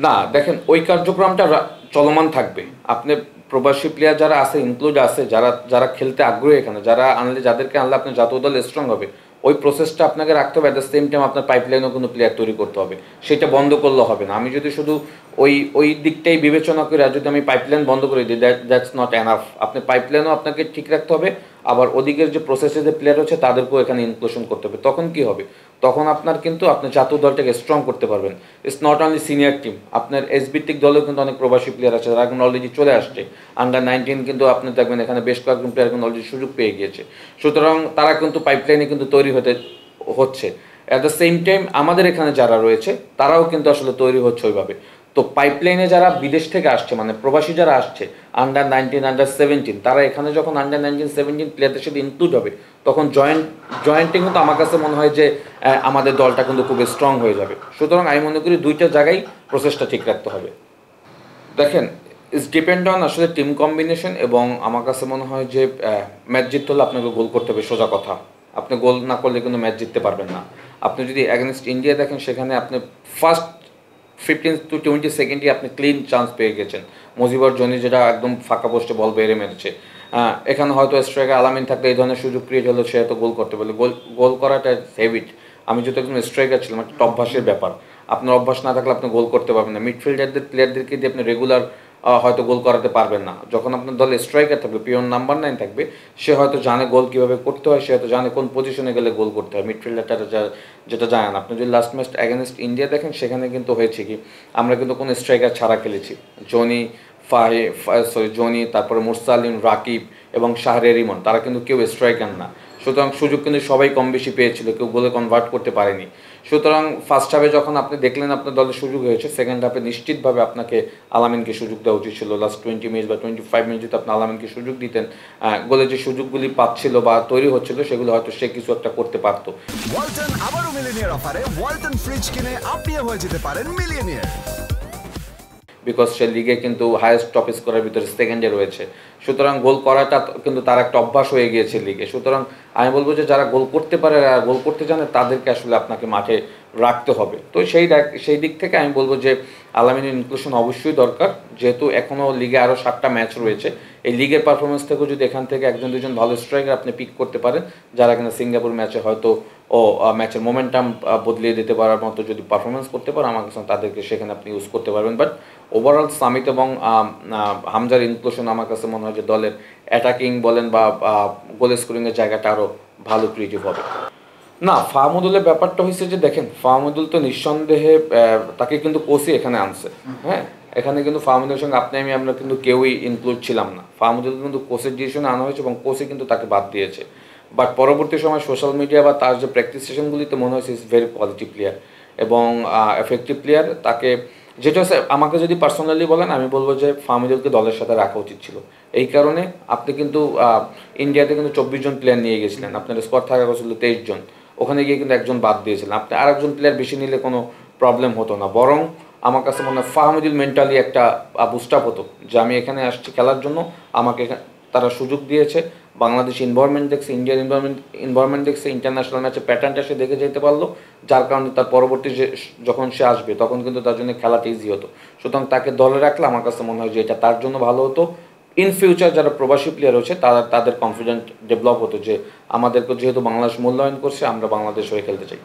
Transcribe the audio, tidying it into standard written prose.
না দেখেন ওই কার্যক্রমটা চলমান থাকবে। আপনি প্রবাসী প্লেয়ার যারা আছে ইনক্লুড আছে, যারা যারা খেলতে আগ্রহী, এখানে যারা আনলে, যাদেরকে আনলে আপনার জাতীয় দল স্ট্রং হবে, ওই প্রসেসটা আপনাকে রাখতে হবে। অ্যাট দ্য সেম টাইম আপনার পাইপলাইনও কোনো প্লেয়ার তৈরি করতে হবে, সেটা বন্ধ করলে হবে না। আমি যদি শুধু ওই দিকটাই বিবেচনা করে আর যদি আমি পাইপলাইন বন্ধ করে দিই, দ্যাটস নট এনাফ। আপনি পাইপলাইনও আপনাকে ঠিক রাখতে হবে, আবার ওদিকের যে প্রসেসে যে প্লেয়ার হচ্ছে তাদেরকেও এখানে ইনক্লুশন করতে হবে। তখন কি হবে, তখন আপনার কিন্তু আপনি জাতীয় দলটাকে স্ট্রং করতে পারবেন। It's not only senior team, আপনার ভিত্তিক দলেও কিন্তু অনেক প্রবাসী প্লেয়ার আছে যারা এখন অলরেডি চলে আসছে। আন্ডার 19 কিন্তু আপনি দেখবেন এখানে বেশ কয়েকজন প্লেয়ার কিন্তু অলরেডি সুযোগ পেয়ে গিয়েছে। সুতরাং তারা কিন্তু পাইপলাইনে কিন্তু তৈরি হচ্ছে। অ্যাট দ্য সেম টাইম আমাদের এখানে যারা রয়েছে তারাও কিন্তু আসলে তৈরি হচ্ছে ওইভাবে। তো পাইপলাইনে যারা বিদেশ থেকে আসছে, মানে প্রবাসী যারা আসছে, আন্ডার 19, আন্ডার 17, তারা এখানে যখন আন্ডার 19, 17 প্লেয়ারদের সাথে ইনক্লুড হবে, তখন জয়েন্টিং কিন্তু আমার কাছে মনে হয় যে আমাদের দলটা কিন্তু খুব স্ট্রং হয়ে যাবে। সুতরাং আমি মনে করি দুইটা জায়গায় প্রসেসটা ঠিক রাখতে হবে। দেখেন, ইটস ডিপেন্ড অন আসলে টিম কম্বিনেশন, এবং আমার কাছে মনে হয় যে ম্যাচ জিততে হলে আপনাকে গোল করতে হবে, সোজা কথা। আপনি গোল না করলে কিন্তু ম্যাচ জিততে পারবেন না। আপনি যদি অ্যাগেনস্ট ইন্ডিয়া দেখেন, সেখানে আপনি ফার্স্ট 15 to 20 সেকেন্ডই আপনি ক্লিন চান্স পেয়ে গেছেন। মুজিবর জনি যেটা একদম ফাঁকা পোস্টে বল বেড়ে মেরেছে। এখানে হয়তো স্ট্রাইকার আলামিন থাকলে এই ধরনের সুযোগ ক্রিয়েট হলো, সে হয়তো গোল করতে পারলে। গোল করাটা হ্যাবিট। আমি যেহেতু একজন স্ট্রাইকার ছিলাম, একটা অভ্যাসের ব্যাপার। আপনার অভ্যাস না থাকলে আপনি গোল করতে পারবেন না। প্লেয়ারদেরকে দিয়ে আপনি রেগুলার হয়তো গোল করাতে পারবেন না। যখন আপনার দলে স্ট্রাইকার থাকবে, পিওন নাম্বার 9 থাকবে, সে হয়তো জানে গোল কীভাবে করতে হয়, সে হয়তো জানে কোন পজিশনে গেলে গোল করতে হয়। মিডফিল্ডারটা যেটা জানেন। আপনি যদি লাস্ট ম্যাচ অ্যাগেনস্ট ইন্ডিয়া দেখেন, সেখানে কিন্তু হয়েছে কি, আমরা কিন্তু কোনো স্ট্রাইকার ছাড়া খেলেছি। জনি, তারপরে মুরসালিন, রাকিব এবং শাহরিয়ার রিমন, তারা কিন্তু কেউ স্ট্রাইকার না। সুতরাং সুযোগ কিন্তু সবাই কম বেশি পেয়েছিল, কেউ গোলে কনভার্ট করতে পারেনি। সুতরাং ফার্স্ট হাফে যখন আপনি দেখলেন আপনার দলের সুযোগ হয়েছে, সেকেন্ড হাফে নিশ্চিতভাবে আপনাকে আলামিনকে সুযোগ দেওয়া উচিত ছিল। লাস্ট 20 মিনিট বা 25 মিনিট যদি আপনি আলামিনকে সুযোগ দিতেন, গোলের যে সুযোগগুলি পাচ্ছিল বা তৈরি হচ্ছিল, সেগুলো হয়তো সে কিছু একটা করতে পারতো। ওয়ালটন আবারও মিলিয়নিয়ার অফারে ওয়ালটন ফ্রিজ কিনে আপনিও হয়ে যেতে পারেন মিলিয়নিয়ার। বিকজ সে লিগে কিন্তু হায়েস্ট টপ স্কোরের ভিতরে সেকেন্ডে রয়েছে। সুতরাং গোল করাটা কিন্তু তার একটা অভ্যাস হয়ে গিয়েছে লিগে। সুতরাং আমি বলবো যে যারা গোল করতে পারে আর গোল করতে জানে, তাদেরকে আসলে আপনাকে মাঠে রাখতে হবে। তো সেই দিক থেকে আমি বলবো যে আলামিনের ইনক্লুশন অবশ্যই দরকার, যেহেতু এখনও লিগে আরও 7টা ম্যাচ রয়েছে। এই লিগের পারফরমেন্স থেকেও যদি এখান থেকে একজন দুজন ভালো স্ট্রাইকার আপনি পিক করতে পারেন, যারা কিনা সিঙ্গাপুর ম্যাচে হয়তো ম্যাচের মোমেন্টাম বদলিয়ে দিতে পারার মতো যদি পারফরমেন্স করতে পারে, আমার কাছে তাদেরকে সেখানে আপনি ইউজ করতে পারবেন। বাট ওভারঅল সামিত এবং হামজার ইনক্লুশন আমার কাছে মনে হয় যে দলের অ্যাটাকিং বলেন বা গোল স্কোরিংয়ের জায়গাটা আরও ভালো ক্রিয়েটিভ হবে। না, ফাহমুদুলের ব্যাপারটা হয়েছে যে দেখেন, ফাহমুদুল তো নিঃসন্দেহে তাকে কিন্তু কোচই এখানে আনছে। হ্যাঁ, এখানে কিন্তু ফাহমুদুলের সঙ্গে আমরা কিন্তু কেউই ইনক্লুড ছিলাম না। ফাহমুদুল কিন্তু কোচের ডিসিশনে আনা হয়েছে এবং কোচই কিন্তু তাকে বাদ দিয়েছে। বাট পরবর্তী সময় সোশ্যাল মিডিয়া বা তার যে প্র্যাকটিস সেশনগুলিতে মনে হয়েছে ইজ ভেরি পজিটিভ প্লেয়ার এবং এফেক্টিভ প্লেয়ার। তাকে যেটা হচ্ছে, আমাকে যদি পার্সোনালি বলেন, আমি বলবো যে ফাহমুদুলকে দলের সাথে রাখা উচিত ছিল। এই কারণে আপনি কিন্তু ইন্ডিয়াতে কিন্তু 24 জন প্লেয়ার নিয়ে গেছিলেন, আপনার স্কোয়াড থাকা কথা ছিল 23 জন। ওখানে গিয়ে কিন্তু একজন বাদ দিয়েছিলেন। আপনি আরেকজন প্লেয়ার বেশি নিলে কোনো প্রবলেম হতো না, বরং আমার কাছে মনে হয় ফাহমুদুল মেন্টালি একটা বুস্ট আপ হতো যে আমি এখানে আসছি খেলার জন্য, আমাকে তারা সুযোগ দিয়েছে। বাংলাদেশ ইনভারনমেন্ট দেখছে, ইন্ডিয়ান ইনভারনমেন্ট দেখছে, ইন্টারন্যাশনাল ম্যাচে প্যাটার্নটা সে দেখে যেতে পারলো, যার কারণে তার পরবর্তী যখন সে আসবে তখন কিন্তু তার জন্য খেলাটা ইজি হতো। সুতরাং তাকে দলে রাখলে আমার কাছে মনে হয় যে এটা তার জন্য ভালো হতো। ইন ফিউচার যারা প্রবাসী প্লেয়ার হচ্ছে তাদের কনফিডেন্ট ডেভেলপ হতো যে আমাদেরকে যেহেতু বাংলাদেশ মূল্যায়ন করছে, আমরা বাংলাদেশ হয়ে খেলতে চাই।